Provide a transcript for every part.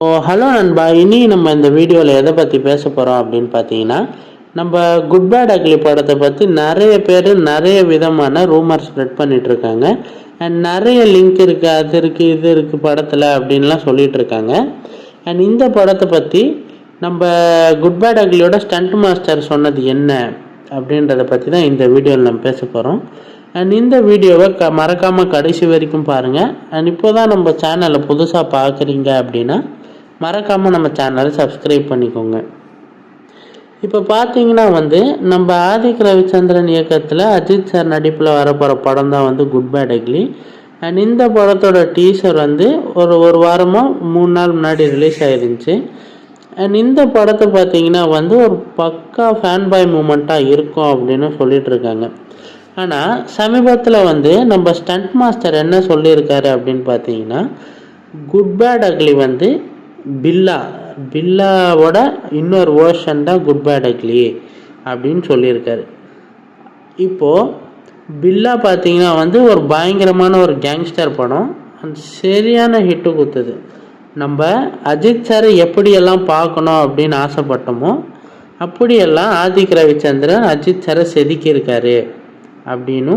Hello நண்பா, இனி நம்ம இந்த வீடியோவில் எதை பற்றி பேச போகிறோம் அப்படின்னு பார்த்தீங்கன்னா, நம்ம குட் பேட் அக்லி படத்தை பற்றி நிறைய பேர் நிறைய விதமான ரூமர் ஸ்ப்ரெட் பண்ணிட்டு இருக்காங்க. அண்ட் நிறைய லிங்க் இருக்குது, அது இருக்குது, இது இருக்குது படத்தில் அப்படின்லாம் சொல்லிட்டு இருக்காங்க. அண்ட் இந்த படத்தை பற்றி நம்ம குட் பேட் அக்லியோட ஸ்டண்ட் மாஸ்டர் சொன்னது என்ன அப்படின்றத பற்றி தான் இந்த வீடியோவில் நம்ம பேச போகிறோம். அண்ட் இந்த வீடியோவை மறக்காமல் கடைசி வரைக்கும் பாருங்கள். அண்ட் இப்போ தான் நம்ம சேனலை புதுசாக பார்க்குறீங்க அப்படின்னா மறக்காமல் நம்ம சேனலை சப்ஸ்கிரைப் பண்ணிக்கோங்க. இப்போ பார்த்தீங்கன்னா நம்ம ஆதிக் ரவிச்சந்திரன் இயக்கத்தில் அஜித் சார் நடிப்பில் வரப்போகிற படம் தான் குட் பேட் அக்லி. அண்ட் இந்த படத்தோட டீசர் ஒரு வாரமாக 3 நாள் முன்னாடி ரிலீஸ் ஆகிருந்துச்சு. அண்ட் இந்த படத்தை பார்த்தீங்கன்னா ஒரு பக்கா ஃபேன் பாய் மூமெண்ட்டாக இருக்கும் அப்படின்னு சொல்லிட்டு இருக்காங்க. ஆனால் சமீபத்தில் நம்ம ஸ்டண்ட் மாஸ்டர் என்ன சொல்லியிருக்காரு அப்படின்னு பார்த்தீங்கன்னா, குட் பேட் அக்லி பில்லாவோட இன்னொரு வேர்ஷன் தான் குட் பேட் அக்லி அப்படின்னு சொல்லியிருக்காரு. இப்போது பில்லா பார்த்தீங்கன்னா ஒரு பயங்கரமான ஒரு கேங்ஸ்டர் படம், சரியான ஹிட்டு கொடுத்தது. நம்ம அஜித் சாரை எப்படியெல்லாம் பார்க்கணும் அப்படின்னு ஆசைப்பட்டோமோ அப்படியெல்லாம் ஆதிக் ரவிச்சந்திரன் அஜித் சாரை செதுக்கியிருக்காரு அப்படின்னு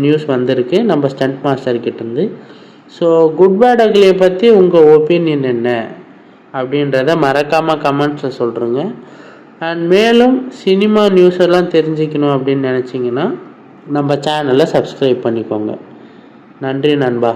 நியூஸ் வந்திருக்கு நம்ம ஸ்டண்ட் மாஸ்டர் கிட்டேருந்து. ஸோ குட் பேட் அக்லியை பற்றி உங்கள் ஒப்பீனியன் என்ன அப்படின்றத மறக்காமல் கமெண்ட்ஸில் சொல்கிறேங்க. அண்ட் மேலும் சினிமா நியூஸ் எல்லாம் தெரிஞ்சுக்கணும் அப்படின்னு நினச்சிங்கன்னா நம்ம சேனலை சப்ஸ்கிரைப் பண்ணிக்கோங்க. நன்றி நண்பா.